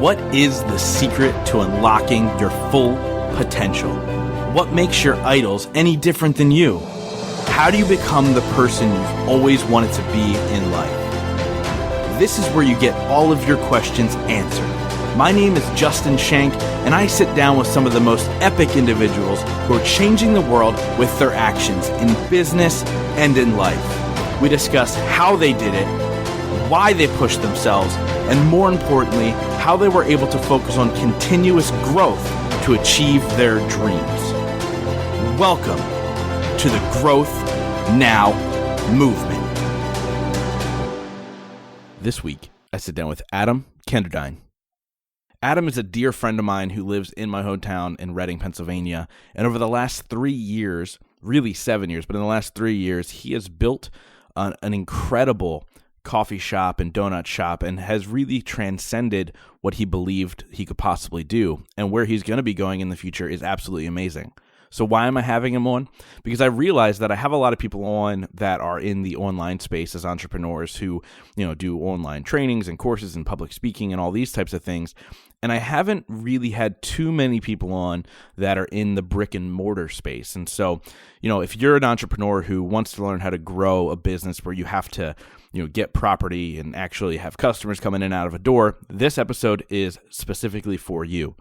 What is the secret to unlocking your full potential? What makes your idols any different than you? How do you become the person you've always wanted to be in life? This is where you get all of your questions answered. My name is Justin Shank, and I sit down with some of the most epic individuals who are changing the world with their actions in business and in life. We discuss how they did it, why they pushed themselves, and more importantly, how they were able to focus on continuous growth to achieve their dreams. Welcome to the Growth Now movement. This week, I sit down with Adam Kenderdine. Adam is a dear friend of mine who lives in my hometown in Reading, Pennsylvania, and over the last 3 years, really 7 years, but in the last 3 years, he has built an incredible coffee shop and donut shop and has really transcended what he believed he could possibly do. And where he's going to be going in the future is absolutely amazing. So why am I having him on? Because I realized that I have a lot of people on that are in the online space as entrepreneurs who, do online trainings and courses and public speaking and all these types of things. And I haven't really had too many people on that are in the brick and mortar space. And so, if you're an entrepreneur who wants to learn how to grow a business where you have to, get property and actually have customers coming in and out of a door, this episode is specifically for you.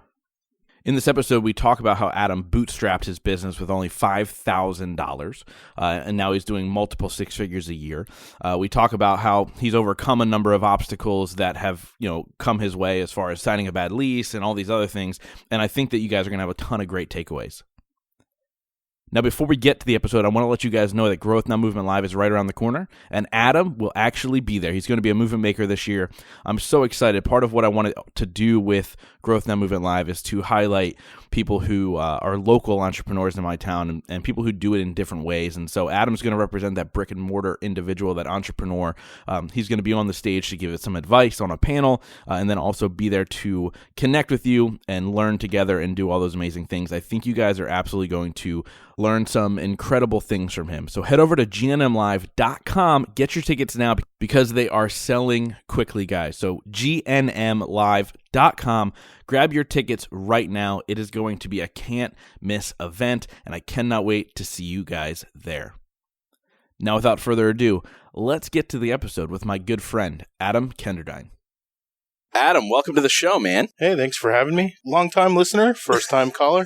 In this episode, we talk about how Adam bootstrapped his business with only $5,000, and now he's doing multiple six figures a year. We talk about how he's overcome a number of obstacles that have, come his way as far as signing a bad lease and all these other things, and I think that you guys are going to have a ton of great takeaways. Now, before we get to the episode, I want to let you guys know that Growth Now Movement Live is right around the corner, and Adam will actually be there. He's going to be a movement maker this year. I'm so excited. Part of what I wanted to do with Growth Now Movement Live is to highlight people who are local entrepreneurs in my town and people who do it in different ways. And so Adam's going to represent that brick and mortar individual, that entrepreneur. He's going to be on the stage to give it some advice on a panel, and then also be there to connect with you and learn together and do all those amazing things. I think you guys are absolutely going to learn some incredible things from him. So head over to gnmlive.com. Get your tickets now because they are selling quickly, guys. So gnmlive.com. Grab your tickets right now. It is going to be a can't miss event, and I cannot wait to see you guys there. Now, without further ado, let's get to the episode with my good friend, Adam Kenderdine. Adam, welcome to the show, man. Hey, thanks for having me. Long-time listener, first-time caller.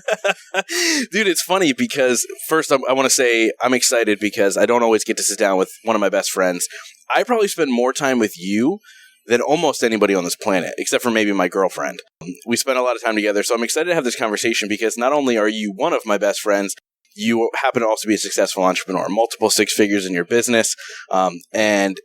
Dude, it's funny because first I want to say I'm excited because I don't always get to sit down with one of my best friends. I probably spend more time with you than almost anybody on this planet, except for maybe my girlfriend. We spend a lot of time together, so I'm excited to have this conversation because not only are you one of my best friends, you happen to also be a successful entrepreneur, multiple six figures in your business, and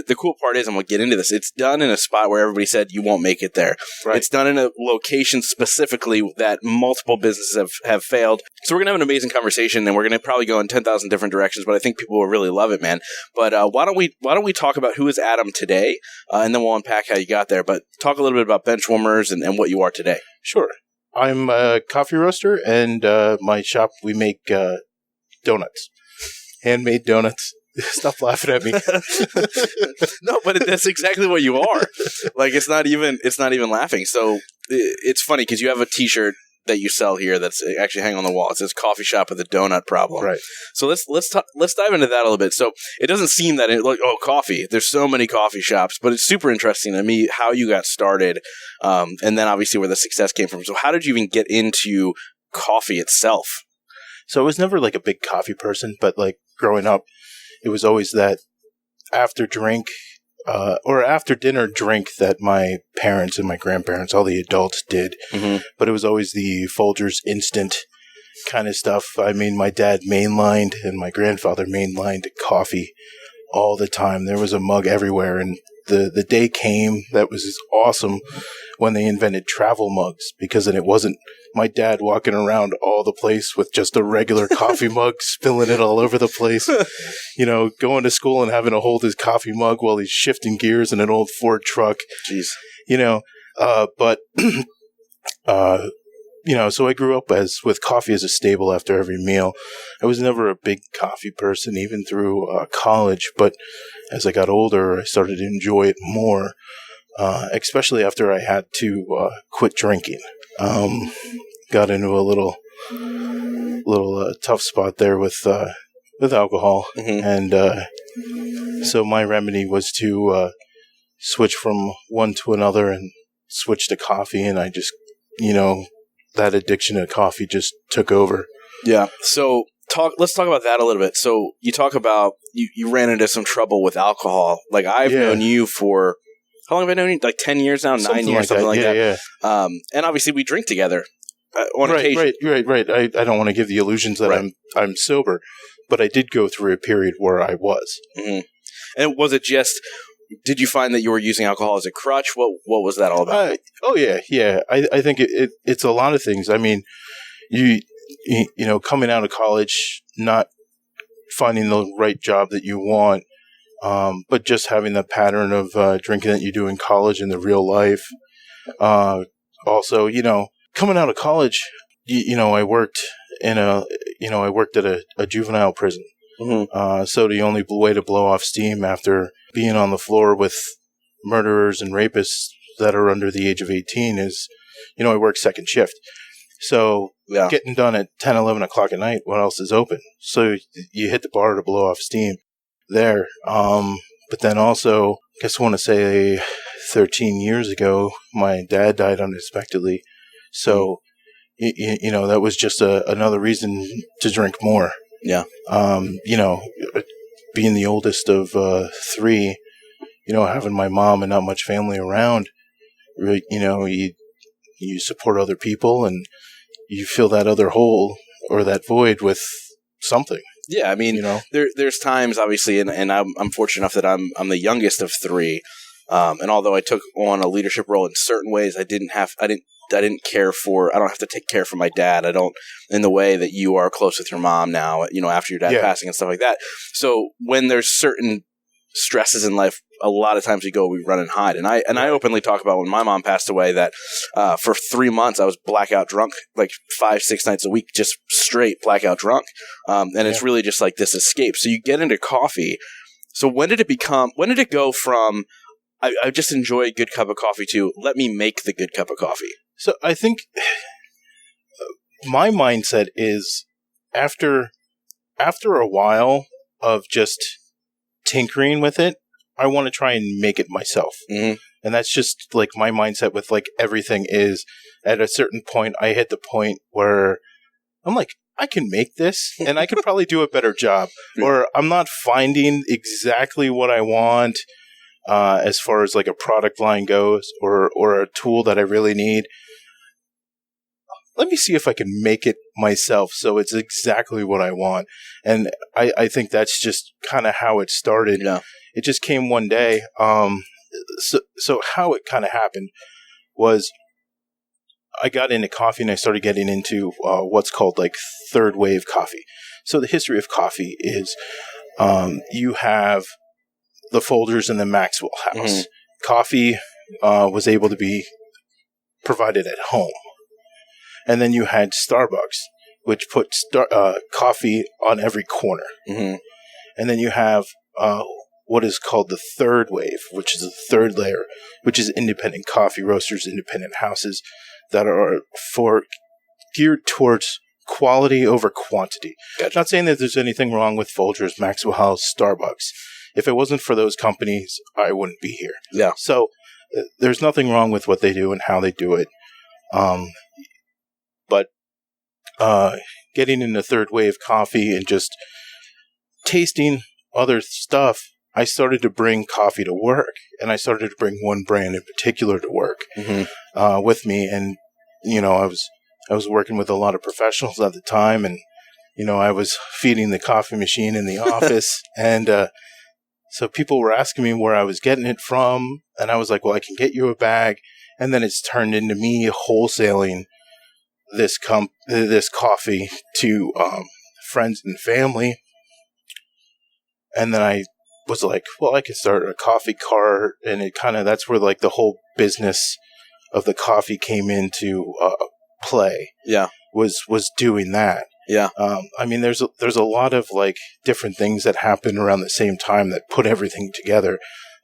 the cool part is, and we'll get into this, it's done in a spot where everybody said you won't make it there. Right. It's done in a location specifically that multiple businesses have failed. So we're going to have an amazing conversation, and we're going to probably go in 10,000 different directions, but I think people will really love it, man. But why don't we talk about who is Adam today, and then we'll unpack how you got there. But talk a little bit about Benchwarmers and what you are today. Sure. I'm a coffee roaster, and my shop, we make donuts, handmade donuts. Stop laughing at me. No, but that's exactly what you are. Like, it's not even laughing. So it's funny because you have a T-shirt that you sell here that's actually hanging on the wall. It says "Coffee Shop with a Donut Problem." Right. So let's dive into that a little bit. So it doesn't seem that coffee. There's so many coffee shops, but it's super interesting to me how you got started, and then obviously where the success came from. So how did you even get into coffee itself? So I was never like a big coffee person, but like growing up, it was always that after dinner drink that my parents and my grandparents, all the adults did. Mm-hmm. But it was always the Folgers instant kind of stuff. I mean, my dad mainlined and my grandfather mainlined coffee all the time. There was a mug everywhere. And the day came that was awesome when they invented travel mugs, because then it wasn't my dad walking around all the place with just a regular coffee mug, spilling it all over the place, going to school and having to hold his coffee mug while he's shifting gears in an old Ford truck. Jeez. So I grew up with coffee as a staple after every meal. I was never a big coffee person, even through college, but as I got older, I started to enjoy it more. especially after I had to quit drinking. Got into a little tough spot there with alcohol, and so my remedy was to switch from one to another and switch to coffee, and I just, that addiction to coffee just took over. Yeah. So let's talk about that a little bit. So you talk about you ran into some trouble with alcohol. Like I've known you for, how long have I known you? Like 10 years now, 9 years, something like that. Yeah. And obviously we drink together on occasion. Right. I don't want to give the illusions that I'm sober, but I did go through a period where I was. Mm-hmm. And was it just, did you find that you were using alcohol as a crutch? What was that all about? Yeah. I think it's a lot of things. I mean, you coming out of college, not finding the right job that you want, but just having the pattern of drinking that you do in college in the real life. Also, coming out of college, I worked at a juvenile prison. Mm-hmm. So the only way to blow off steam after being on the floor with murderers and rapists that are under the age of 18 is, I work second shift. So getting done at 10, 11 o'clock at night, what else is open? So you hit the bar to blow off steam there. But then also, I guess I want to say 13 years ago, my dad died unexpectedly. So, that was just another reason to drink more. Yeah. Being the oldest of three, having my mom and not much family around, you support other people and you fill that other hole or that void with something. Yeah, I mean, there's times, obviously, and I'm fortunate enough that I'm the youngest of three, and although I took on a leadership role in certain ways, I don't have to take care for my dad. I don't, in the way that you are close with your mom now, after your dad passing and stuff like that. So when there's certain stresses in life, a lot of times we run and hide. And I openly talk about when my mom passed away that for 3 months I was blackout drunk, like 5-6 nights a week, just straight blackout drunk. And it's really just like this escape. So you get into coffee. So when did it go from, I just enjoy a good cup of coffee to let me make the good cup of coffee? So I think my mindset is after a while of just tinkering with it, I want to try and make it myself. Mm-hmm. And that's just like my mindset with like everything is at a certain point, I hit the point where I'm like, I can make this and I could probably do a better job, or I'm not finding exactly what I want. As far as like a product line goes or a tool that I really need. Let me see if I can make it myself so it's exactly what I want. And I think that's just kind of how it started. Yeah. It just came one day. So how it kind of happened was I got into coffee and I started getting into what's called like third wave coffee. So the history of coffee is you have the Folgers in the Maxwell house. Mm-hmm. Coffee was able to be provided at home. And then you had Starbucks, which put coffee on every corner. Mm-hmm. And then you have what is called the third wave, which is the third layer, which is independent coffee roasters, independent houses that are geared towards quality over quantity. Gotcha. Not saying that there's anything wrong with Folgers, Maxwell House, Starbucks. If it wasn't for those companies, I wouldn't be here. Yeah. So there's nothing wrong with what they do and how they do it. But getting into third wave coffee and just tasting other stuff, I started to bring coffee to work, and I started to bring one brand in particular to work with me. And I was working with a lot of professionals at the time, and I was feeding the coffee machine in the office, and so people were asking me where I was getting it from, and I was like, well, I can get you a bag. And then it's turned into me wholesaling this coffee to friends and family. And then I was like, well, I could start a coffee cart, and that's where like the whole business of the coffee came into play. Yeah. Was doing that. Yeah. I mean, there's a lot of like different things that happen around the same time that put everything together,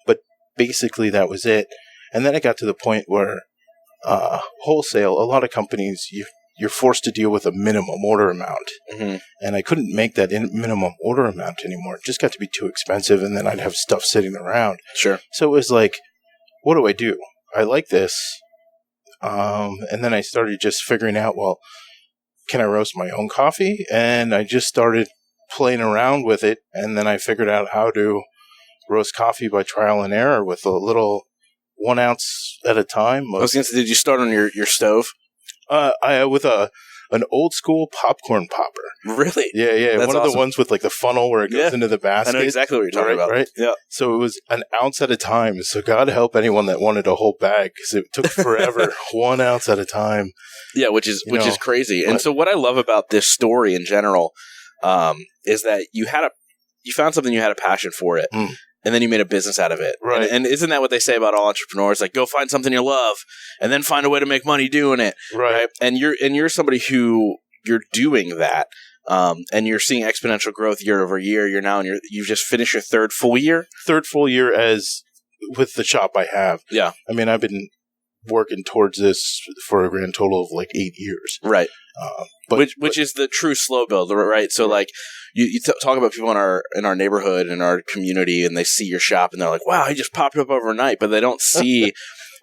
but basically that was it. And then it got to the point where wholesale, a lot of companies, you're forced to deal with a minimum order amount. Mm-hmm. And I couldn't make that minimum order amount anymore. It just got to be too expensive, and then I'd have stuff sitting around. Sure. So it was like, what do I do? I like this. And then I started just figuring out, well, can I roast my own coffee? And I just started playing around with it, and then I figured out how to roast coffee by trial and error with a little 1 ounce at a time. I was going to say, did you start on your stove? With an old school popcorn popper. Really? Yeah. That's one of the ones with like the funnel where it goes into the basket. I know exactly what you're talking about. Right? Yeah. So it was 1 ounce at a time. So God help anyone that wanted a whole bag, because it took forever. 1 ounce at a time. Yeah, which is crazy. And so what I love about this story in general is that you found something, you had a passion for it. Mm. And then you made a business out of it. Right. And isn't that what they say about all entrepreneurs? Like, go find something you love and then find a way to make money doing it. Right. And you're somebody who you're doing that. And you're seeing exponential growth year over year. You've just finished your third full year? Third full year as with the shop I have. Yeah. I mean, I've been working towards this for a grand total of like 8 years. Right. Which is the true slow build, right? So like you talk about people in our neighborhood, in our community, and they see your shop and they're like, wow, he just popped up overnight, but they don't see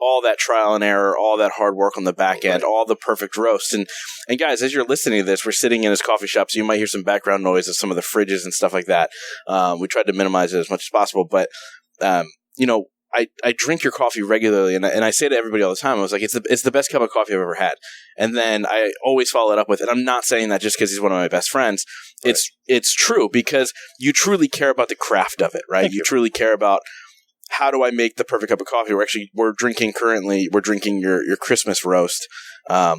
all that trial and error, all that hard work on the back end, all the perfect roasts. And guys, as you're listening to this, we're sitting in his coffee shop, so you might hear some background noise of some of the fridges and stuff like that. We tried to minimize it as much as possible, but I drink your coffee regularly, and I say to everybody all the time, I was like, it's the best cup of coffee I've ever had. And then I always follow it up with, and I'm not saying that just because he's one of my best friends. Right. It's true, because you truly care about the craft of it, right? Thank you. Truly care about, how do I make the perfect cup of coffee? We're drinking your Christmas roast,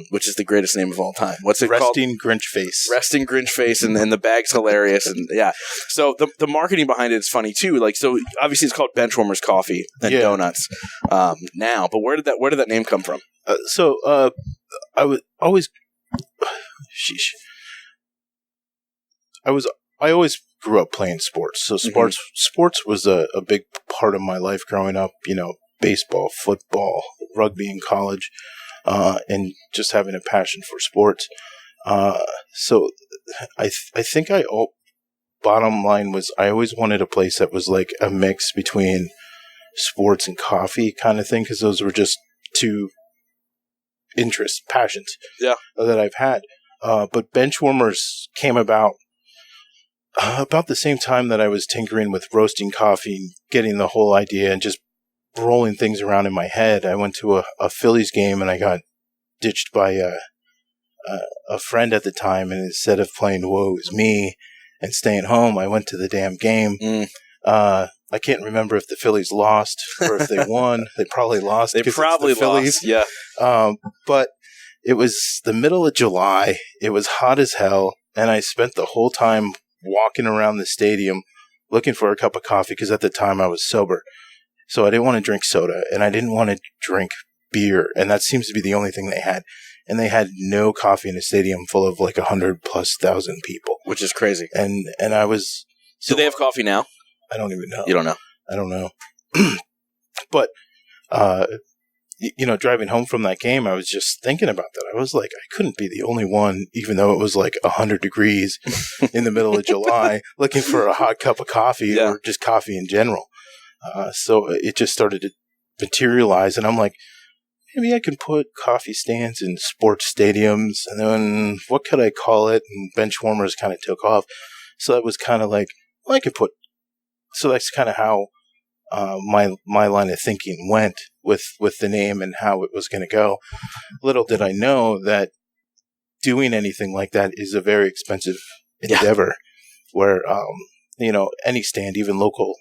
which is the greatest name of all time. What's it called? Resting Grinch Face. Resting Grinch Face, and the bag's hilarious, and yeah. So the marketing behind it is funny too. Like, so obviously it's called Benchwarmers Coffee and Doughnuts now. But where did that name come from? I would always, I always grew up playing sports. So sports was a big part of my life growing up. Baseball, football, rugby in college. And just having a passion for sports. So I think bottom line was, I always wanted a place that was like a mix between sports and coffee kind of thing, because those were just two interests, passions that I've had. But Benchwarmers came about the same time that I was tinkering with roasting coffee, getting the whole idea and just rolling things around in my head. I went to a Phillies game and I got ditched by a friend at the time, and instead of playing Woe Is Me and staying home, I went to the damn game. I can't remember if the Phillies lost or if they won. They probably lost. They probably lost. Yeah. But it was the middle of July. It was hot as hell, and I spent the whole time walking around the stadium looking for a cup of coffee, because at the time I was sober. So I didn't want to drink soda, and I didn't want to drink beer, and that seems to be the only thing they had. And they had no coffee in a stadium full of like 100,000+ people, which is crazy. And I was. Do they have coffee now? I don't even know. You don't know? I don't know. But driving home from that game, I was just thinking about that. I was like, I couldn't be the only one, even though it was like 100 degrees in the middle of July, looking for a hot cup of coffee or just coffee in general. So it just started to materialize, and I'm like, maybe I can put coffee stands in sports stadiums, and then what could I call it? And Benchwarmers kind of took off. So that was kind of like, well, I could put. So that's kind of how my line of thinking went with the name and how it was going to go. Little did I know that doing anything like that is a very expensive endeavor. Where any stand, even local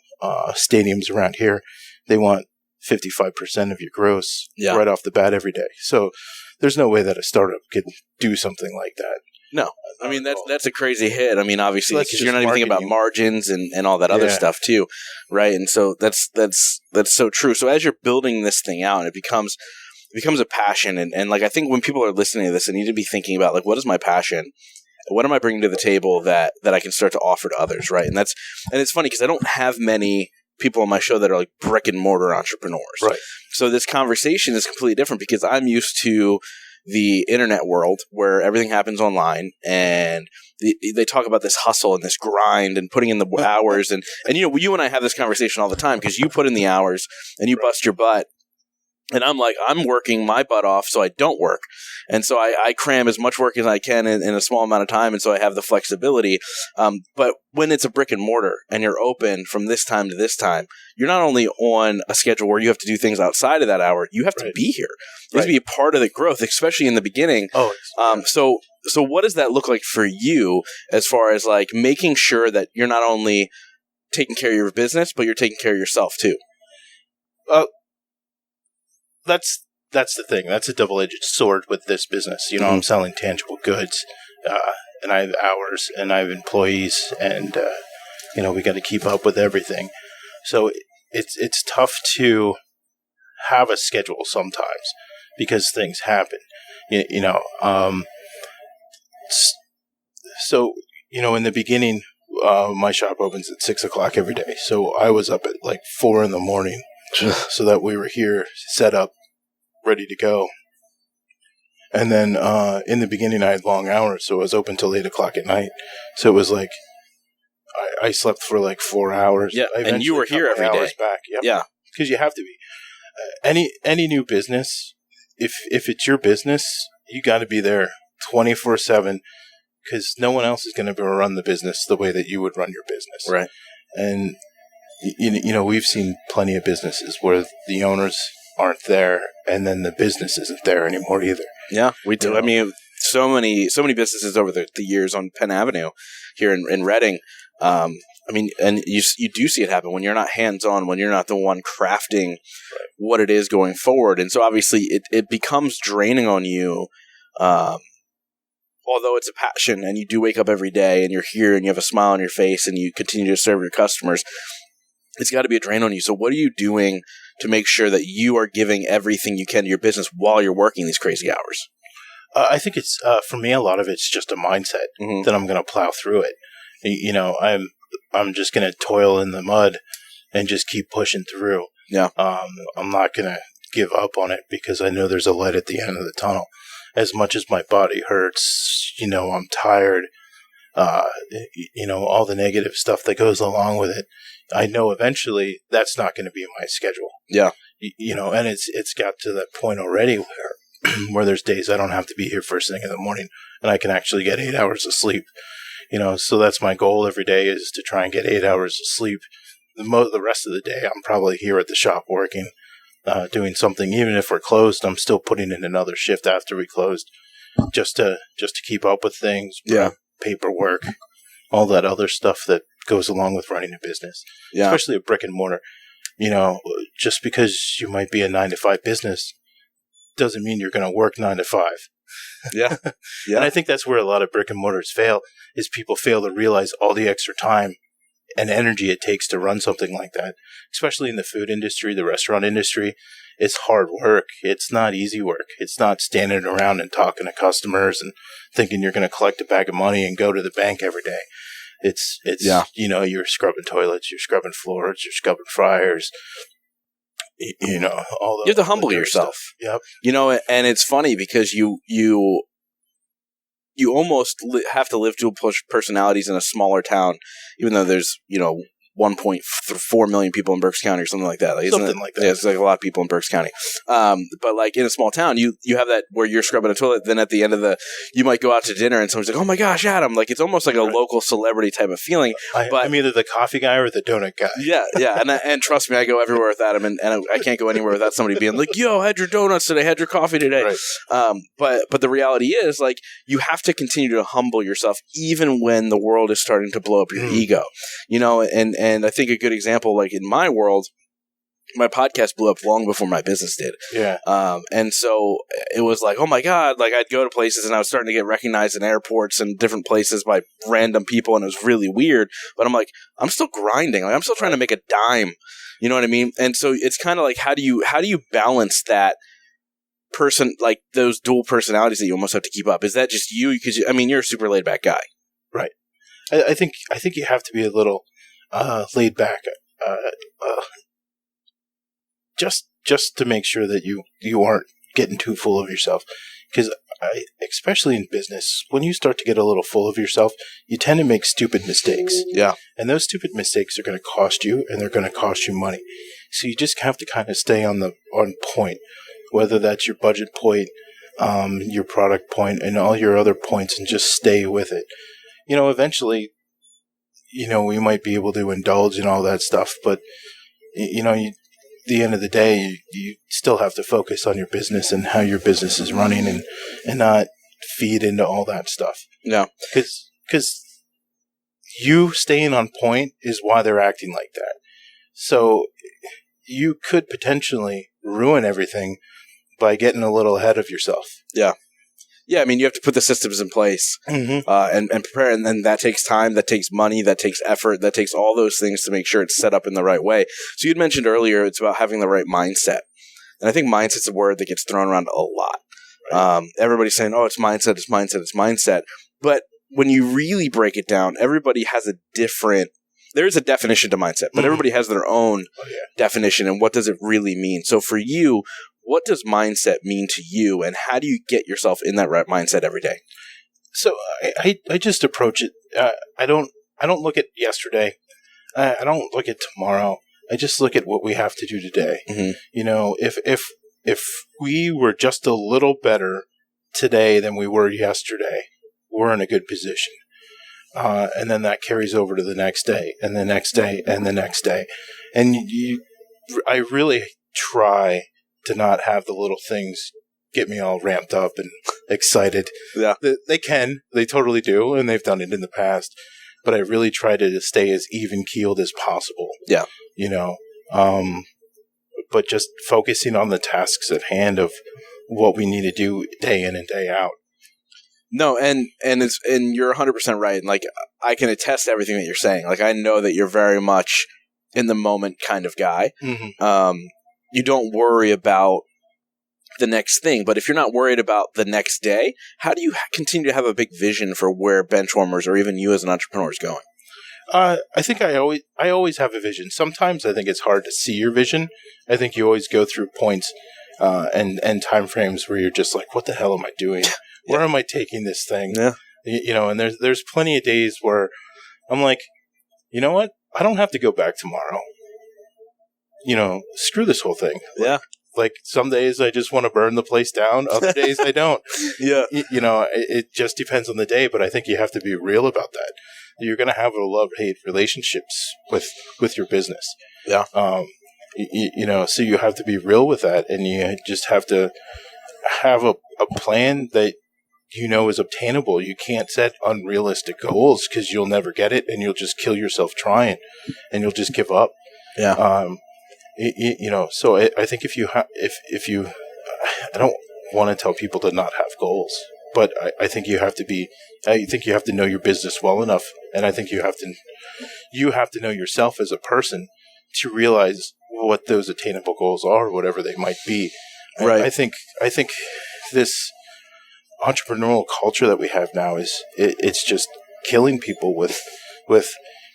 stadiums around here, they want 55% of your gross right off the bat every day. So there's no way that a startup could do something like that. No, I mean that's a crazy hit. I mean, obviously, because you're not even thinking about margins and all that other stuff too, right? And so that's so true. So as you're building this thing out, and it becomes a passion, and like I think when people are listening to this, they need to be thinking about like, what is my passion? What am I bringing to the table that I can start to offer to others, right? And it's funny because I don't have many people on my show that are like brick and mortar entrepreneurs. Right. So this conversation is completely different because I'm used to the internet world where everything happens online, and they talk about this hustle and this grind and putting in the hours. And you and I have this conversation all the time because you put in the hours and you bust your butt. And I'm like, I'm working my butt off so I don't work. And so I cram as much work as I can in a small amount of time. And so I have the flexibility. But when it's a brick and mortar and you're open from this time to this time, you're not only on a schedule where you have to do things outside of that hour, you have to be here. You have to be a part of the growth, especially in the beginning. So what does that look like for you as far as like making sure that you're not only taking care of your business, but you're taking care of yourself too? That's the thing. That's a double-edged sword with this business. I'm selling tangible goods, and I have hours, and I have employees, and we got to keep up with everything. So it's tough to have a schedule sometimes because things happen. So in the beginning, my shop opens at 6:00 every day. So I was up at like 4 a.m. so that we were here set up, ready to go. And then in the beginning, I had long hours, so I was open till 8:00 at night. So it was like I slept for like 4 hours. Yeah, and you were here every day. Back. Yep. Yeah, because you have to be. Any new business, if it's your business, you got to be there 24/7, because no one else is going to run the business the way that you would run your business. Right. And we've seen plenty of businesses where the owners aren't there, and then the business isn't there anymore either. Yeah, we do. I mean, so many businesses over the years on Penn Avenue here in Reading. And you do see it happen when you're not hands-on, when you're not the one crafting what it is going forward. And so obviously it becomes draining on you, although it's a passion and you do wake up every day and you're here and you have a smile on your face and you continue to serve your customers. It's got to be a drain on you. So what are you doing to make sure that you are giving everything you can to your business while you're working these crazy hours? I think it's, for me, a lot of it's just a mindset that I'm going to plow through it. I'm just going to toil in the mud and just keep pushing through. Yeah. I'm not going to give up on it because I know there's a light at the end of the tunnel. As much as my body hurts, I'm tired, all the negative stuff that goes along with it. I know eventually that's not going to be my schedule. Yeah. And it's got to that point already where there's days I don't have to be here first thing in the morning and I can actually get 8 hours of sleep. So that's my goal every day, is to try and get 8 hours of sleep. The rest of the day, I'm probably here at the shop working, doing something. Even if we're closed, I'm still putting in another shift after we closed, just to keep up with things. Yeah. Paperwork, all that other stuff that goes along with running a business, especially a brick and mortar. Just because you might be a 9-to-5 business doesn't mean you're going to work 9 to 5. Yeah. Yeah. And I think that's where a lot of brick and mortars fail, is people fail to realize all the extra time and energy it takes to run something like that, especially in the food industry, the restaurant industry. It's hard work. It's not easy work. It's not standing around and talking to customers and thinking you're going to collect a bag of money and go to the bank every day. It's you're scrubbing toilets, you're scrubbing floors, you're scrubbing fryers, all the. You have to humble yourself. Yep. And it's funny because you almost have to live dual personalities in a smaller town, even though there's 1.4 million people in Berks County or something like that. Something like that. Yeah, it's like a lot of people in Berks County. But like in a small town, you have that where you're scrubbing a toilet. Then at the end of you might go out to dinner and someone's like, "Oh my gosh, Adam!" Like it's almost like a local celebrity type of feeling. I'm either the coffee guy or the donut guy. Yeah. And trust me, I go everywhere with Adam, and I can't go anywhere without somebody being like, "Yo, I had your donuts today, I had your coffee today." Right. But the reality is, like, you have to continue to humble yourself, even when the world is starting to blow up your ego. And I think a good example, like in my world, my podcast blew up long before my business did. Yeah. And so it was like, oh my God, like I'd go to places and I was starting to get recognized in airports and different places by random people, and it was really weird. But I'm like, I'm still grinding. Like I'm still trying to make a dime. You know what I mean? And so it's kind of like, how do you balance that person, like those dual personalities that you almost have to keep up? Is that just you? Because you're a super laid back guy. Right. I think you have to be a little laid back. just to make sure that you aren't getting too full of yourself. Because especially in business, when you start to get a little full of yourself, you tend to make stupid mistakes. Yeah. And those stupid mistakes are going to cost you, and they're going to cost you money. So you just have to kind of stay on point, whether that's your budget point, your product point, and all your other points, and just stay with it. Eventually, we might be able to indulge in all that stuff, but the end of the day, you still have to focus on your business and how your business is running, and not feed into all that stuff. Yeah. Because you staying on point is why they're acting like that. So you could potentially ruin everything by getting a little ahead of yourself. Yeah. Yeah, I mean, you have to put the systems in place and prepare, and then that takes time, that takes money, that takes effort, that takes all those things to make sure it's set up in the right way. So you'd mentioned earlier it's about having the right mindset. And I think mindset's a word that gets thrown around a lot. Right. Everybody's saying, oh, it's mindset, it's mindset, it's mindset. But when you really break it down, everybody has a different – there is a definition to mindset, but everybody has their own definition, and what does it really mean? So for you – what does mindset mean to you, and how do you get yourself in that right mindset every day? So I just approach it. I don't look at yesterday. I don't look at tomorrow. I just look at what we have to do today. Mm-hmm. If we were just a little better today than we were yesterday, we're in a good position. And then that carries over to the next day, and the next day, and the next day. And I really try to not have the little things get me all ramped up and excited. Yeah. They totally do, and they've done it in the past, but I really try to stay as even-keeled as possible. Yeah. But just focusing on the tasks at hand of what we need to do day in and day out. No, and you're 100% right. Like, I can attest to everything that you're saying. Like, I know that you're very much in the moment kind of guy. Mm-hmm. You don't worry about the next thing, but if you're not worried about the next day, how do you continue to have a big vision for where Benchwarmers or even you as an entrepreneur is going? I think I always have a vision. Sometimes I think it's hard to see your vision. I think you always go through points and time frames where you're just like, what the hell am I doing? Where am I taking this thing? Yeah. And there's plenty of days where I'm like, you know what? I don't have to go back tomorrow. Screw this whole thing. Yeah. Like some days I just want to burn the place down. Other days I don't. Yeah. It just depends on the day, but I think you have to be real about that. You're going to have a love-hate relationships with your business. Yeah. So you have to be real with that, and you just have to have a plan that is obtainable. You can't set unrealistic goals because you'll never get it, and you'll just kill yourself trying, and you'll just give up. Yeah. So I think if you I don't want to tell people to not have goals, but I think you have to know your business well enough, and I think you have to know yourself as a person to realize what those attainable goals are, whatever they might be. Right. I think this entrepreneurial culture that we have now it's just killing people with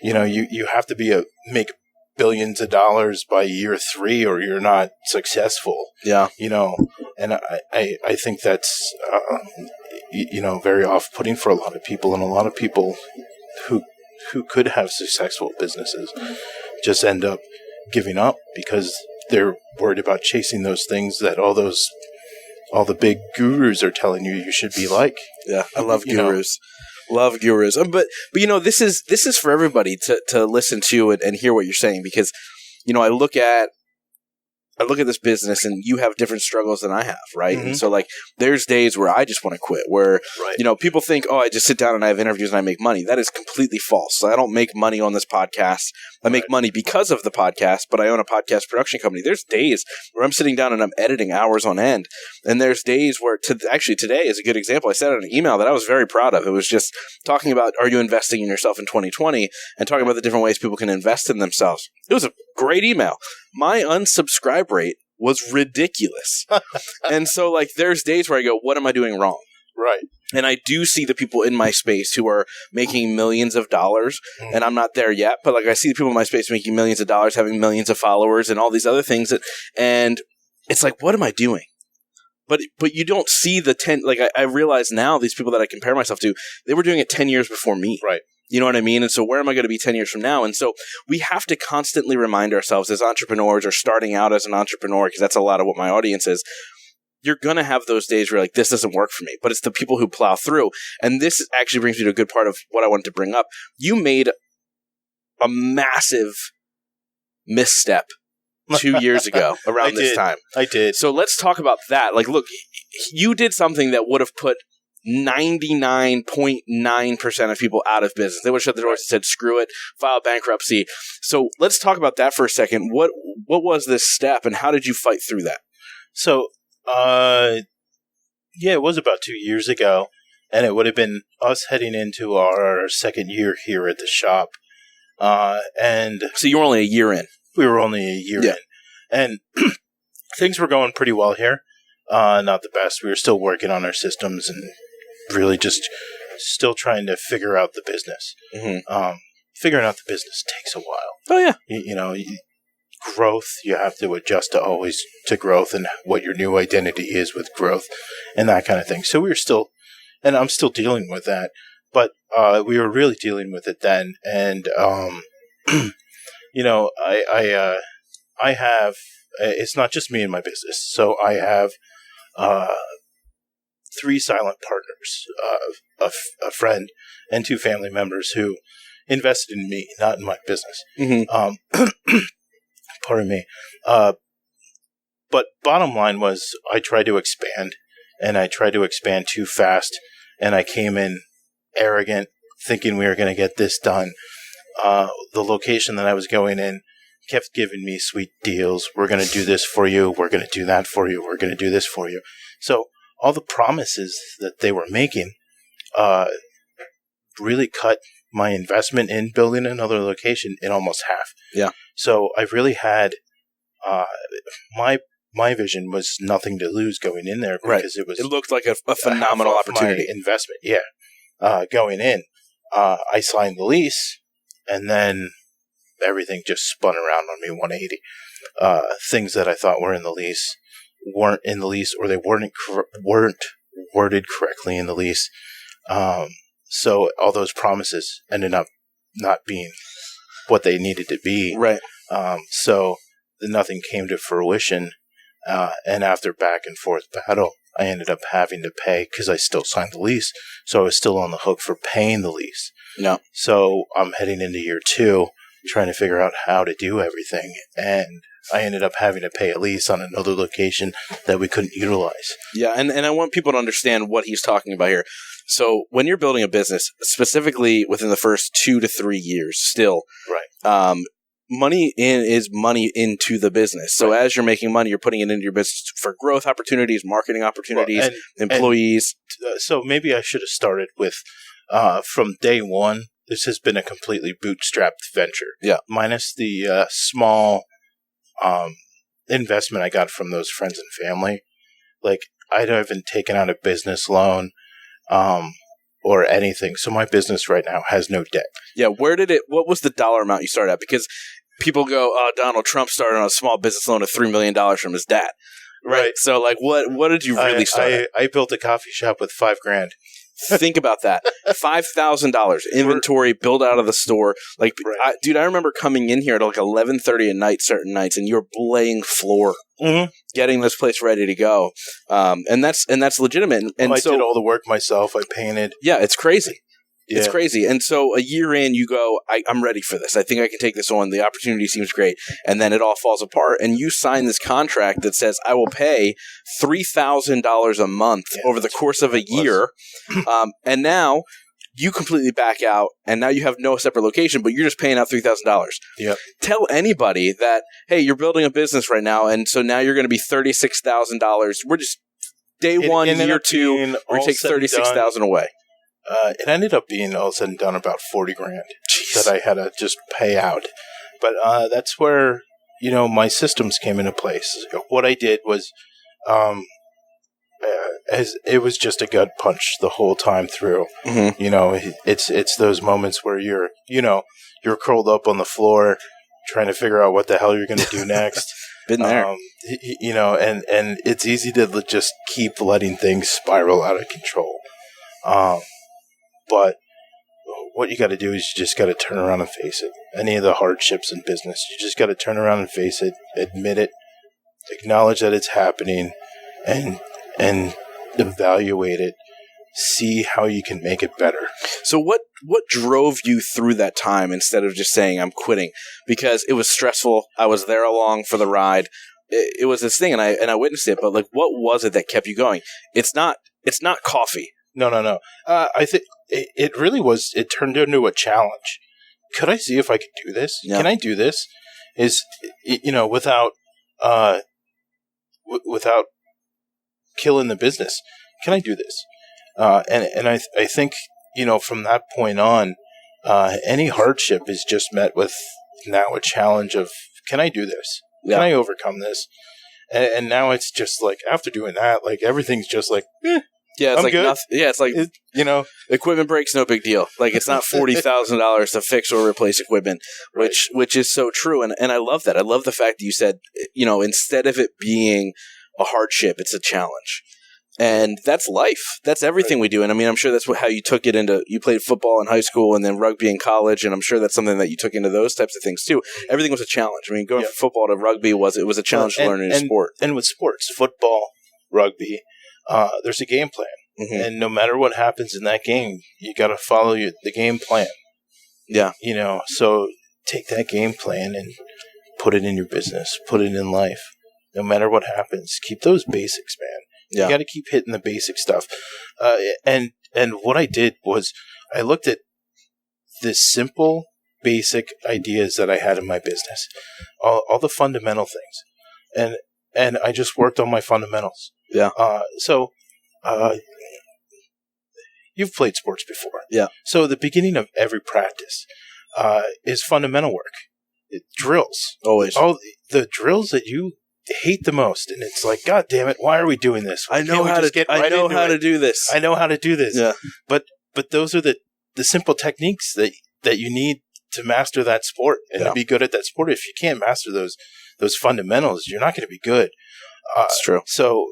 you have to make billions of dollars by year 3 or you're not successful. Yeah. And I think that's, very off-putting for a lot of people, and a lot of people who could have successful businesses just end up giving up because they're worried about chasing those things that all the big gurus are telling you should be like. Yeah. I love gurus. Love gurus. But this is for everybody to listen to and hear what you're saying, because, I look at this business and you have different struggles than I have, right? Mm-hmm. And so there's days where I just want to quit, where, people think, oh, I just sit down and I have interviews and I make money. That is completely false. I don't make money on this podcast. I make money because of the podcast, but I own a podcast production company. There's days where I'm sitting down and I'm editing hours on end. And there's days where, actually today is a good example. I sent out an email that I was very proud of. It was just talking about, are you investing in yourself in 2020? And talking about the different ways people can invest in themselves. It was a great email. My unsubscribe rate was ridiculous. And so there's days where I go, what am I doing wrong? Right. And I do see the people in my space who are making millions of dollars, and I'm not there yet, but like I see the people in my space making millions of dollars, having millions of followers and all these other things. And it's like, what am I doing? But you don't see the 10, like I realize now these people that I compare myself to, they were doing it 10 years before me. Right. You know what I mean? And so where am I going to be 10 years from now? And so we have to constantly remind ourselves as entrepreneurs or starting out as an entrepreneur, because that's a lot of what my audience is. You're going to have those days where you're like, this doesn't work for me, but it's the people who plow through. And this actually brings me to a good part of what I wanted to bring up. You made a massive misstep 2 years ago around this time. I did. So let's talk about that. Like, look, you did something that would have put 99.9% of people out of business. They would have shut their doors and said, screw it, file bankruptcy. So let's talk about that for a second. What was this step and how did you fight through that? So, it was about 2 years ago, and it would have been us heading into our second year here at the shop. And so you were only a year in. We were only a year in. And things were going pretty well here. Not the best. We were still working on our systems and really just still trying to figure out the business. Mm-hmm. Figuring out the business takes a while. Oh, yeah. Growth, you have to adjust to growth and what your new identity is with growth and that kind of thing. So we were still, and I'm still dealing with that, but we were really dealing with it then. And, I have, it's not just me in my business. So I have 3 silent partners, a friend and 2 family members who invested in me, not in my business. Mm-hmm. Pardon me. But bottom line was I tried to expand, and I tried to expand too fast, and I came in arrogant, thinking we were going to get this done. The location that I was going in kept giving me sweet deals. We're going to do this for you. We're going to do that for you. We're going to do this for you. So all the promises that they were making really cut my investment in building another location in almost half. Yeah. So I really had my vision was nothing to lose going in there because it looked like a phenomenal opportunity. Investment, going in, I signed the lease, and then everything just spun around on me 180. Things that I thought were in the lease weren't in the lease, or they weren't worded correctly in the lease. So all those promises ended up not being what they needed to be. Right. So nothing came to fruition. And after back and forth battle, I ended up having to pay because I still signed the lease. So I was still on the hook for paying the lease. No. So I'm heading into year 2, trying to figure out how to do everything. And I ended up having to pay a lease on another location that we couldn't utilize. Yeah, and I want people to understand what he's talking about here. So when you're building a business, specifically within the first 2 to 3 years still, right. Money in is money into the business. So as you're making money, you're putting it into your business for growth opportunities, marketing opportunities, employees. So maybe I should have started with, from day one, this has been a completely bootstrapped venture. Yeah. Minus the small investment I got from those friends and family. Like, I haven't taken out a business loan or anything. So my business right now has no debt. Yeah. What was the dollar amount you started at? Because people go, oh, Donald Trump started on a small business loan of $3 million from his dad. Right. So like, what did you really start at? I built a coffee shop with $5,000. Think about that. $5,000 inventory, build out of the store. Like, right. I remember coming in here at like 11:30 at night, certain nights, and you're laying floor, getting this place ready to go. And that's legitimate. And I did all the work myself. I painted. Yeah, it's crazy. Yeah. It's crazy. And so a year in, you go, I'm ready for this. I think I can take this on. The opportunity seems great. And then it all falls apart. And you sign this contract that says, I will pay $3,000 a month over the course of a year. And now you completely back out. And now you have no separate location, but you're just paying out $3,000. Yep. Tell anybody that, hey, you're building a business right now. And so now you're going to be $36,000. We're just day one, year 2, we take $36,000 away. It ended up being all said and done about $40,000 that I had to just pay out. But that's where, my systems came into place. What I did was, it was just a gut punch the whole time through. Mm-hmm. You know, it's those moments where you're curled up on the floor trying to figure out what the hell you're going to do next. Been there. You know, and it's easy to just keep letting things spiral out of control. But what you got to do is you just got to turn around and face it. Any of the hardships in business, you just got to turn around and face it, admit it, acknowledge that it's happening, and evaluate it. See how you can make it better. So what drove you through that time instead of just saying I'm quitting? Because it was stressful. I was there along for the ride. It was this thing, and I witnessed it. But like, what was it that kept you going? It's not coffee. No. I think it really was. It turned into a challenge. Could I see if I could do this? Yeah. Can I do this? Without killing the business. Can I do this? And I think, from that point on, any hardship is just met with now a challenge of, can I do this? Yeah. Can I overcome this? And now it's just like, after doing that, like everything's just like, yeah, it's I'm like good. Nothing. Yeah, it's like equipment breaks, no big deal. Like it's not $40,000 to fix or replace equipment, which is so true. And I love that. I love the fact that you said, instead of it being a hardship, it's a challenge. And that's life. That's everything we do. And I mean, I'm sure that's how you took it into, you played football in high school and then rugby in college. And I'm sure that's something that you took into those types of things too. Everything was a challenge. I mean, going from football to rugby was a challenge to learn in a sport. And with sports, football, rugby, there's a game plan. Mm-hmm. And no matter what happens in that game, you got to follow the game plan. Yeah. So take that game plan and put it in your business, put it in life. No matter what happens, keep those basics, man. Yeah. You got to keep hitting the basic stuff. And what I did was I looked at the simple, basic ideas that I had in my business, all the fundamental things. And I just worked on my fundamentals. Yeah. So you've played sports before. Yeah. So the beginning of every practice is fundamental work. Drills. Always. All the drills that you hate the most, and it's like, God damn it, why are we doing this? I know how to do this. I know how to do this. Yeah. But those are the simple techniques that you need to master that sport and to be good at that sport. If you can't master those fundamentals, you're not going to be good. That's true. So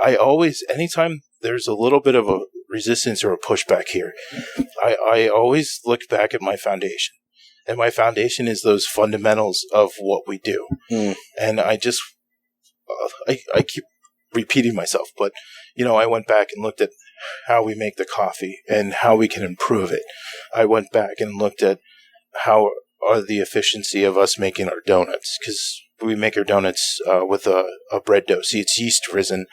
I always, anytime there's a little bit of a resistance or a pushback here, I always look back at my foundation. And my foundation is those fundamentals of what we do. Mm. And I just, I keep repeating myself, but, I went back and looked at how we make the coffee and how we can improve it. I went back and looked at how are the efficiency of us making our donuts, because we make our donuts with a bread dough. See, it's yeast risen.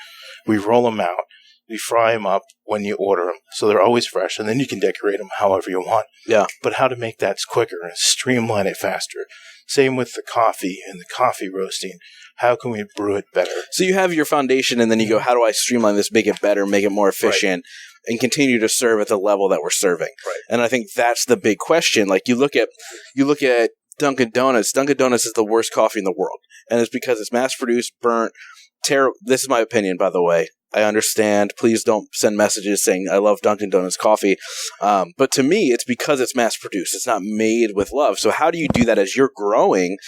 We roll them out. We fry them up when you order them, so they're always fresh, and then you can decorate them however you want. Yeah. But how to make that quicker and streamline it faster. Same with the coffee and the coffee roasting. How can we brew it better? So you have your foundation, and then you go, how do I streamline this, make it better, make it more efficient, and continue to serve at the level that we're serving? Right. And I think that's the big question. Like you look at Dunkin' Donuts. Dunkin' Donuts is the worst coffee in the world, and it's because it's mass-produced, burnt, terrible. This is my opinion, by the way. I understand. Please don't send messages saying I love Dunkin' Donuts coffee. But to me, it's because it's mass-produced. It's not made with love. So how do you do that as you're growing,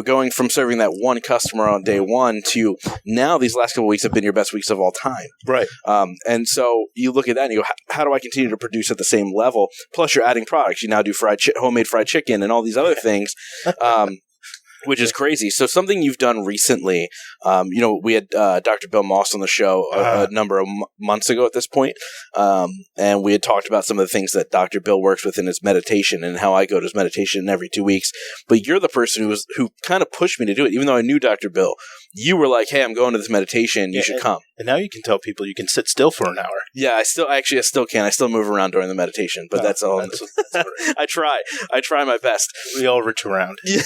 going from serving that one customer on day one to now these last couple of weeks have been your best weeks of all time. Right. And so you look at that and you go, how do I continue to produce at the same level? Plus you're adding products. You now do homemade fried chicken and all these other things. Which is crazy. So something you've done recently, we had Dr. Bill Moss on the show a number of months ago at this point, and we had talked about some of the things that Dr. Bill works with in his meditation and how I go to his meditation every 2 weeks. But you're the person who kind of pushed me to do it, even though I knew Dr. Bill. You were like, hey, I'm going to this meditation. You should come. And now you can tell people you can sit still for an hour. Yeah, I still can. I still move around during the meditation, but that's all. I try my best. We all reach around. Yeah.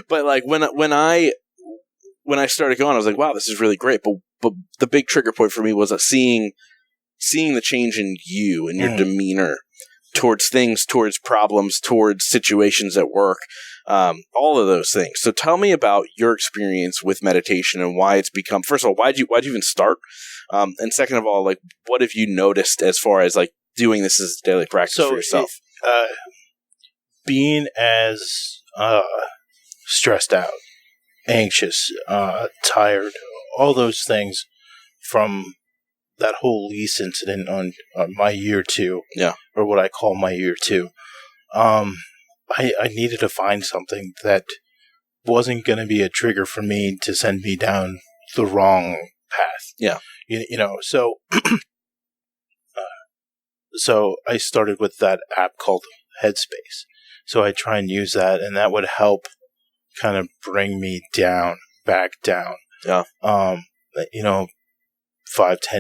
But like when I started going, I was like, wow, this is really great. But the big trigger point for me was seeing the change in you and your demeanor towards things, towards problems, towards situations at work, all of those things. So tell me about your experience with meditation and why it's become, first of all, why'd you even start? And second of all, like, what have you noticed as far as like doing this as a daily practice for yourself? Being as stressed out, anxious, tired, all those things from that whole lease incident on my year 2, or what I call my year 2, I needed to find something that wasn't going to be a trigger for me to send me down the wrong path. Yeah. You know, so so I started with that app called Headspace. So I try and use that, and that would help kind of bring me back down. Yeah. 5-10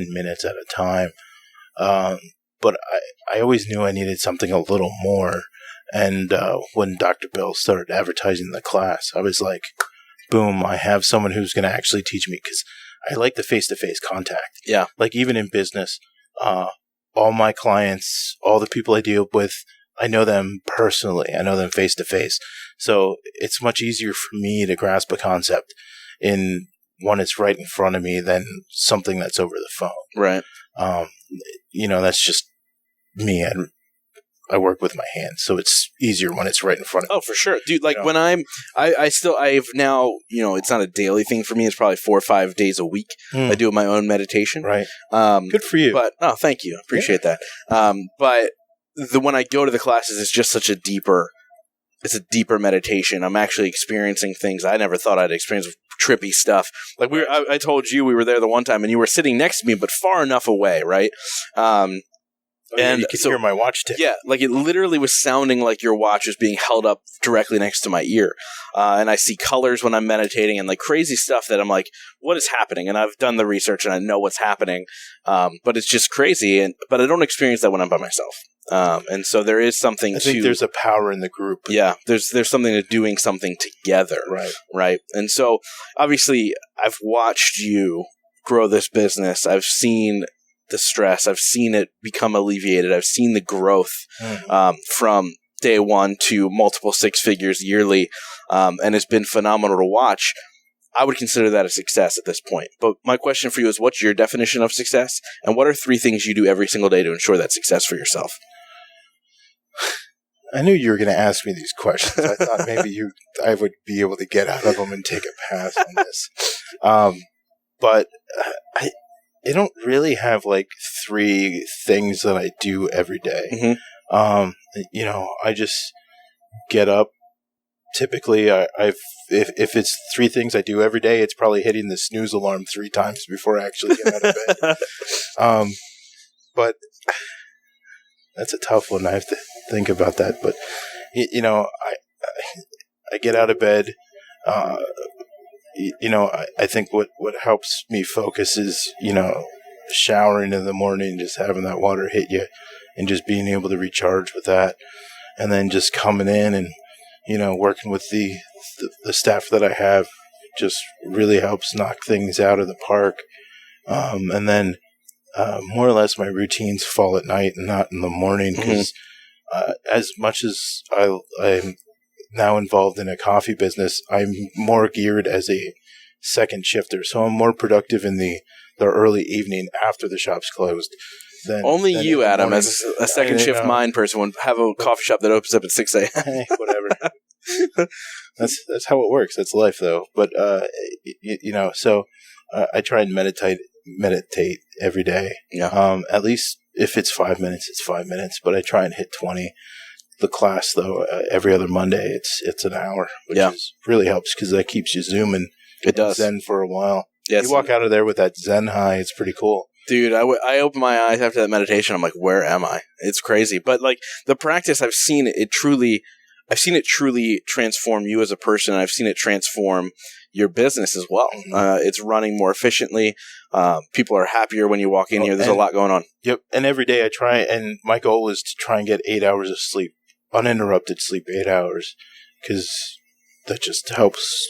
minutes at a time. But I always knew I needed something a little more. And when Dr. Bill started advertising the class, I was like, boom, I have someone who's going to actually teach me, because I like the face-to-face contact. Yeah. Like even in business, all my clients, all the people I deal with, I know them personally. I know them face-to-face. So it's much easier for me to grasp a concept when it's right in front of me than something that's over the phone. Right. That's just me. I work with my hands, so it's easier when it's right in front of me. Oh, for sure. Dude, like when I've now, it's not a daily thing for me. It's probably 4 or 5 days a week. I do my own meditation. Right. Good for you. But, thank you. Appreciate that. But when I go to the classes, it's just such a deeper meditation. I'm actually experiencing things I never thought I'd experience, trippy stuff. Like I told you we were there the one time and you were sitting next to me, but far enough away, right? And you could hear my watch tick. Yeah, like it literally was sounding like your watch was being held up directly next to my ear. And I see colors when I'm meditating and like crazy stuff that I'm like, what is happening? And I've done the research and I know what's happening. But it's just crazy. But I don't experience that when I'm by myself. And so there is something I think there's a power in the group. Yeah, there's something to doing something together. Right. And so obviously I've watched you grow this business. I've seen the stress. I've seen it become alleviated. I've seen the growth from day one to multiple 6 figures yearly, and it's been phenomenal to watch. I would consider that a success at this point. But my question for you is, what's your definition of success? And what are 3 things you do every single day to ensure that success for yourself? I knew you were going to ask me these questions. I thought maybe I would be able to get out of them and take a pass on this. But I don't really have like 3 things that I do every day. I just get up. Typically, if it's 3 things I do every day, it's probably hitting the snooze alarm 3 times before I actually get out of bed. But that's a tough one. I have to think about that. But I get out of bed. I think what helps me focus is, showering in the morning, just having that water hit you and just being able to recharge with that. And then just coming in and, working with the staff that I have just really helps knock things out of the park. And then more or less my routines fall at night and not in the morning, because as much as I'm now involved in a coffee business, I'm more geared as a second shifter. So I'm more productive in the early evening after the shop's closed. Only you, Adam, as a second shift mind person, would have a coffee shop that opens up at 6 a.m. Hey, whatever. That's how it works. That's life, though. But so I try and meditate every day. Yeah. At least if it's 5 minutes, it's 5 minutes. But I try and hit 20. The class, though, every other Monday, it's an hour, which really helps because that keeps you zooming. It does. Zen for a while. Yes. You walk out of there with that Zen high. It's pretty cool. Dude, I open my eyes after that meditation. I'm like, where am I? It's crazy. But like the practice, I've seen it truly transform you as a person. I've seen it transform your business as well. It's running more efficiently. People are happier when you walk in here. There's a lot going on. Yep. And every day I try, and my goal is to try and get 8 hours of sleep, uninterrupted sleep, 8 hours, because that just helps.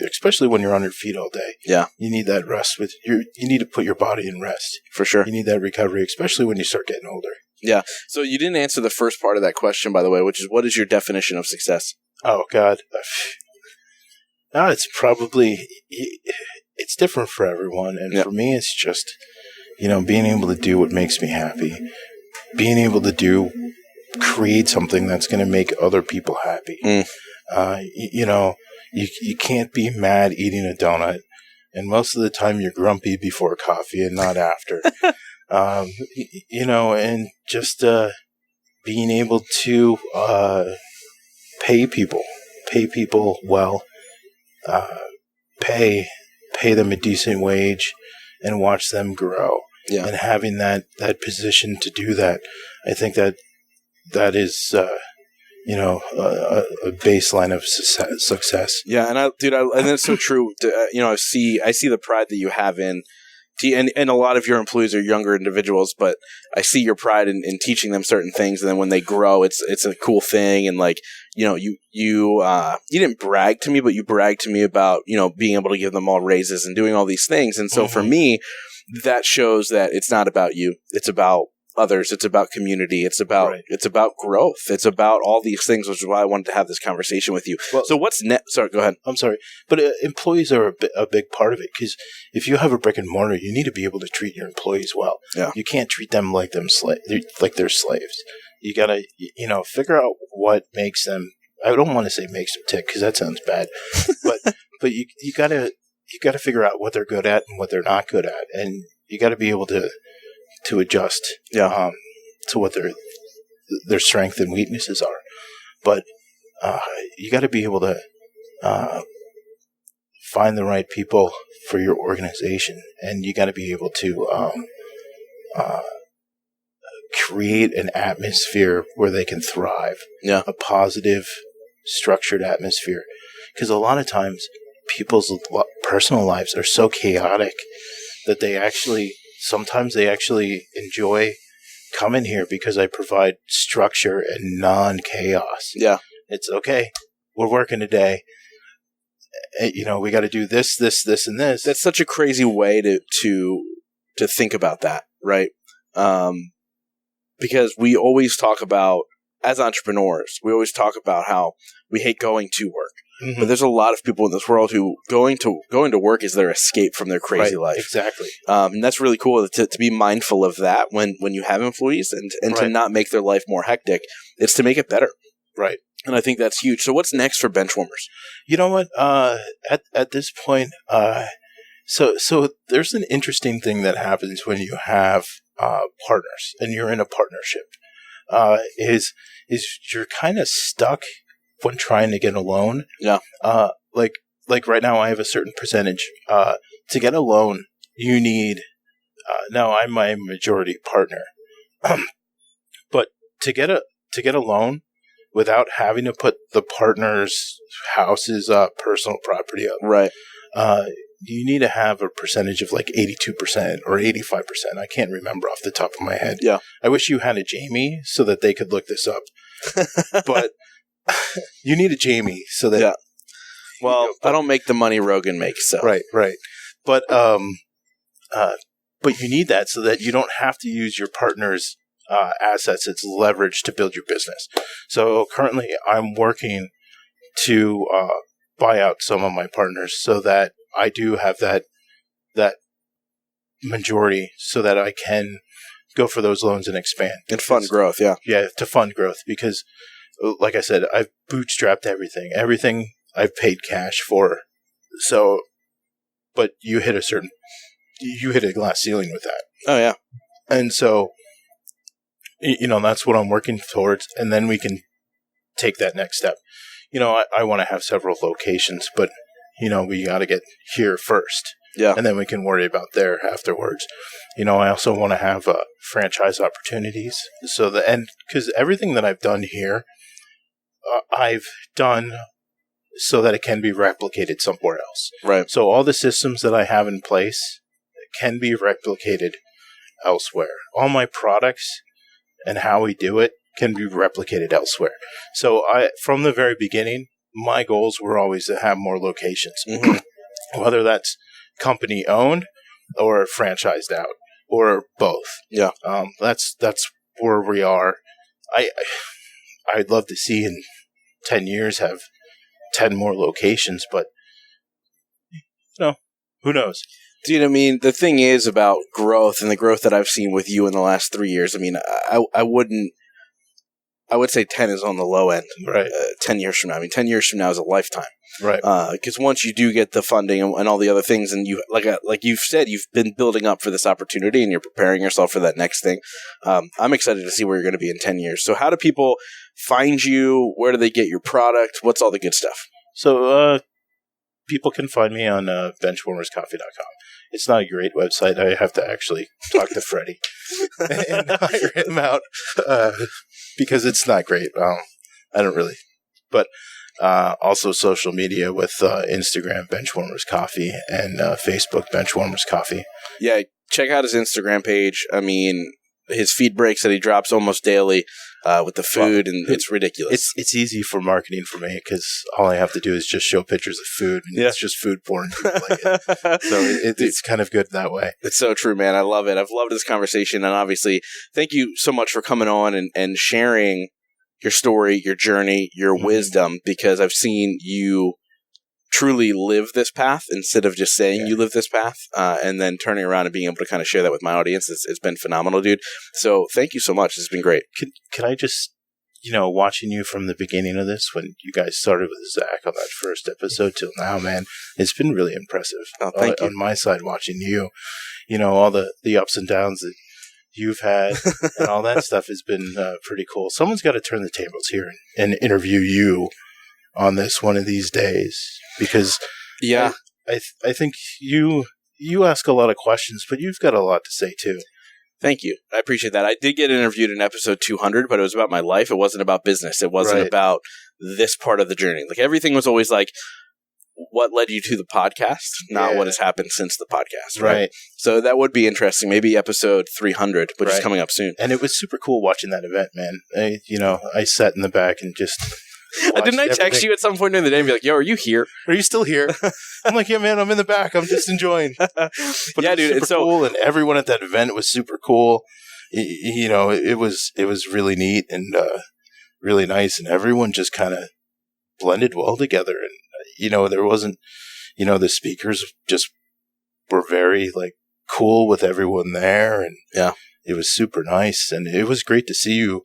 Especially when you're on your feet all day. Yeah. You need that rest. You need to put your body in rest. For sure. You need that recovery, especially when you start getting older. Yeah. So you didn't answer the first part of that question, by the way, which is, what is your definition of success? Oh, God. No, it's different for everyone. And for me, it's just, being able to do what makes me happy. Being able to create something that's going to make other people happy. You can't be mad eating a donut. And most of the time you're grumpy before coffee and not after. And just being able to pay people well, pay them a decent wage and watch them grow. Yeah. And having that position to do that, I think that is a baseline of success. Yeah, and and that's so true. I see the pride that you have in, and a lot of your employees are younger individuals, but I see your pride in teaching them certain things, and then when they grow, it's a cool thing. And you didn't brag to me, but you bragged to me about being able to give them all raises and doing all these things. And so for me, that shows that it's not about you; it's about others. It's about community. It's about growth. It's about all these things, which is why I wanted to have this conversation with you. Well, so what's next? Sorry, go ahead. I'm sorry, but employees are a big part of it, because if you have a brick and mortar, you need to be able to treat your employees well. Yeah. You can't treat them like they're slaves. You gotta figure out what makes them. I don't want to say makes them tick, because that sounds bad, but you gotta figure out what they're good at and what they're not good at, and you gotta be able to adjust to what their strengths and weaknesses are. But you got to be able to find the right people for your organization, and you got to be able to create an atmosphere where they can thrive. Yeah. A positive, structured atmosphere. Because a lot of times people's personal lives are so chaotic that sometimes they actually enjoy coming here because I provide structure and non-chaos. Yeah. It's okay. We're working today. We got to do this, and this. That's such a crazy way to think about that, right? Because we always talk about, as entrepreneurs, we always talk about how we hate going to work. Mm-hmm. But there's a lot of people in this world who going to work is their escape from their crazy life. Exactly. And that's really cool to be mindful of that when you have employees and to not make their life more hectic. It's to make it better. Right. And I think that's huge. So what's next for Benchwarmers? You know what? At this point, so there's an interesting thing that happens when you have partners and you're in a partnership. Is you're kind of stuck when trying to get a loan. Yeah. Like right now I have a certain percentage. To get a loan, you need, now I'm my majority partner. But to get a loan without having to put the partner's house's personal property up. Right. You need to have a percentage of like 82% or 85%. I can't remember off the top of my head. Yeah. I wish you had a Jamie so that they could look this up. But you need a Jamie so that. Yeah. Well, I don't make the money Rogan makes, so. Right. But you need that so that you don't have to use your partner's assets as leverage to build your business. So currently I'm working to buy out some of my partners so that I do have that majority so that I can go for those loans and expand. And fund growth, yeah. Yeah, to fund growth because, like I said, I've bootstrapped everything. Everything I've paid cash for. So, but you hit a glass ceiling with that. Oh, yeah. And so, that's what I'm working towards. And then we can take that next step. I want to have several locations, but we got to get here first. Yeah. And then we can worry about there afterwards. I also want to have franchise opportunities. Because everything that I've done here, I've done so that it can be replicated somewhere else. Right. So all the systems that I have in place can be replicated elsewhere. All my products and how we do it can be replicated elsewhere. So from the very beginning, my goals were always to have more locations, whether that's company owned or franchised out or both. Yeah. That's where we are. I'd love to see in 10 years have 10 more locations, but who knows? Dude, I mean, the thing is about growth and the growth that I've seen with you in the last 3 years. I mean, I would say 10 is on the low end. Right. 10 years from now. I mean, 10 years from now is a lifetime. Right. Because once you do get the funding and all the other things, and you like you've said, you've been building up for this opportunity and you're preparing yourself for that next thing. I'm excited to see where you're going to be in 10 years. So how do people find you? Where do they get your product? What's all the good stuff? So people can find me on benchwarmerscoffee.com. It's not a great website. I have to actually talk to Freddie and hire him out because it's not great. I don't really. But also social media with Instagram, Benchwarmers Coffee, and Facebook, Benchwarmers Coffee. Yeah, check out his Instagram page. I mean, his feed breaks that he drops almost daily with the food, and it's ridiculous. It's easy for marketing for me because all I have to do is just show pictures of food, and it's just food porn. People like it. So it's kind of good that way. It's so true, man. I love it. I've loved this conversation, and obviously, thank you so much for coming on and sharing your story, your journey, your wisdom, because I've seen you truly live this path instead of just saying you live this path, and then turning around and being able to kind of share that with my audience. It's been phenomenal, dude. So thank you so much. It's been great. Can I just, watching you from the beginning of this, when you guys started with Zach on that first episode till now, man, it's been really impressive. Oh, thank you. On my side, watching you, all the ups and downs that you've had and all that stuff has been pretty cool. Someone's got to turn the tables here and interview you on this one of these days, because I think you ask a lot of questions, but you've got a lot to say too. Thank you. I appreciate that. I did get interviewed in episode 200, but it was about my life. It wasn't about business. It wasn't about this part of the journey. Like, everything was always like, what led you to the podcast, not what has happened since the podcast. Right. So that would be interesting. Maybe episode 300, which is coming up soon. And it was super cool watching that event, man. I sat in the back and just... Didn't I text you at some point during the day and be like, yo, are you here? Are you still here? I'm like, yeah, man, I'm in the back. I'm just enjoying. But yeah, dude, it's so cool. And everyone at that event was super cool. It was really neat and really nice. And everyone just kind of blended well together. And, there wasn't, the speakers just were very cool with everyone there. And it was super nice. And it was great to see you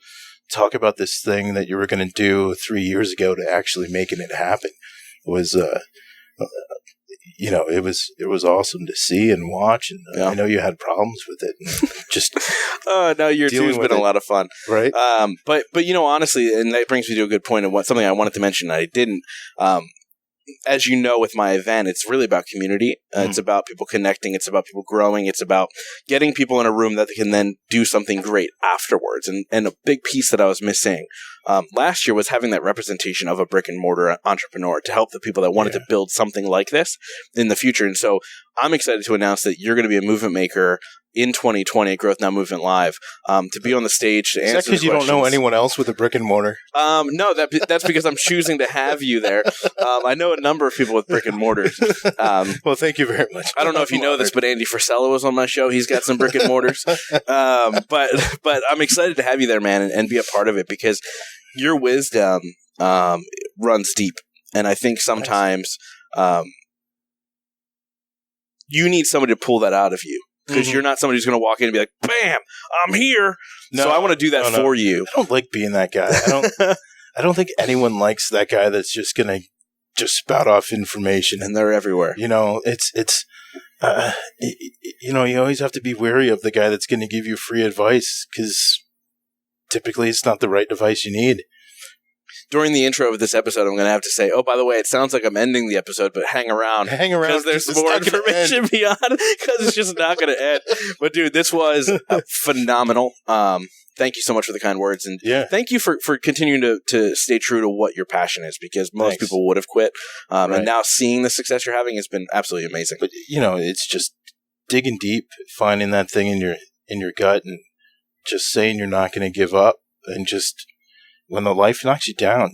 talk about this thing that you were going to do 3 years ago to actually making it happen. It was, it was awesome to see and watch. And I know you had problems with it. And just no, year two has been a lot of fun, right? But honestly, and that brings me to a good point of something I wanted to mention that I didn't. As you know, with my event, it's really about community. It's about people connecting. It's about people growing. It's about getting people in a room that they can then do something great afterwards. And a big piece that I was missing last year was having that representation of a brick and mortar entrepreneur to help the people that wanted to build something like this in the future. And so I'm excited to announce that you're going to be a movement maker in 2020 at Growth Now Movement Live, to be on the stage to answer the questions. Is that because you don't know anyone else with a brick and mortar? No, that's because I'm choosing to have you there. I know a number of people with brick and mortars. Well, thank you very much. I don't know if you know this, but Andy Frisella was on my show. He's got some brick and mortars. But I'm excited to have you there, man, and be a part of it, because your wisdom runs deep. And I think sometimes you need somebody to pull that out of you. Because you're not somebody who's going to walk in and be like, bam, I'm here. No, so I want to do that for you. I don't like being that guy. I don't think anyone likes that guy that's just going to just spout off information. And they're everywhere. You always have to be wary of the guy that's going to give you free advice, because typically it's not the right advice you need. During the intro of this episode, I'm going to have to say, oh, by the way, it sounds like I'm ending the episode, but hang around. Because there's more information beyond, because it's just not going to end. But, dude, this was phenomenal. Thank you so much for the kind words. And thank you for continuing to stay true to what your passion is, because most people would have quit. And now seeing the success you're having has been absolutely amazing. But, it's just digging deep, finding that thing in your gut, and just saying you're not going to give up, and just... when the life knocks you down,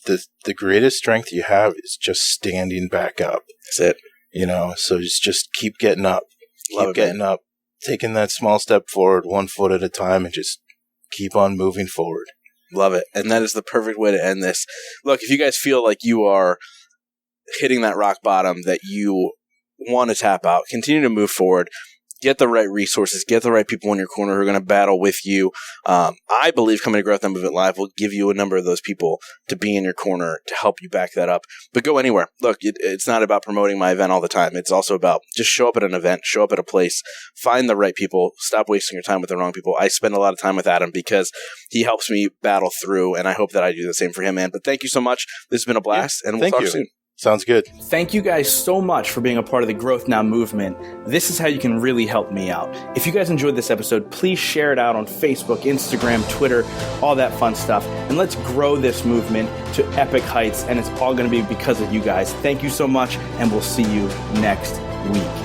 the greatest strength you have is just standing back up. That's it. So just keep getting up. Keep getting up. Taking that small step forward, 1 foot at a time, and just keep on moving forward. Love it. And that is the perfect way to end this. Look, if you guys feel like you are hitting that rock bottom, that you want to tap out, continue to move forward. Get the right resources, get the right people in your corner who are going to battle with you. I believe coming to Growth and Movement Live will give you a number of those people to be in your corner to help you back that up. But go anywhere. Look, it's not about promoting my event all the time. It's also about just show up at an event, show up at a place, find the right people, stop wasting your time with the wrong people. I spend a lot of time with Adam because he helps me battle through, and I hope that I do the same for him, man. But thank you so much. This has been a blast, and we'll talk soon. Sounds good. Thank you guys so much for being a part of the Growth Now movement. This is how you can really help me out. If you guys enjoyed this episode, please share it out on Facebook, Instagram, Twitter, all that fun stuff. And let's grow this movement to epic heights. And it's all going to be because of you guys. Thank you so much, and we'll see you next week.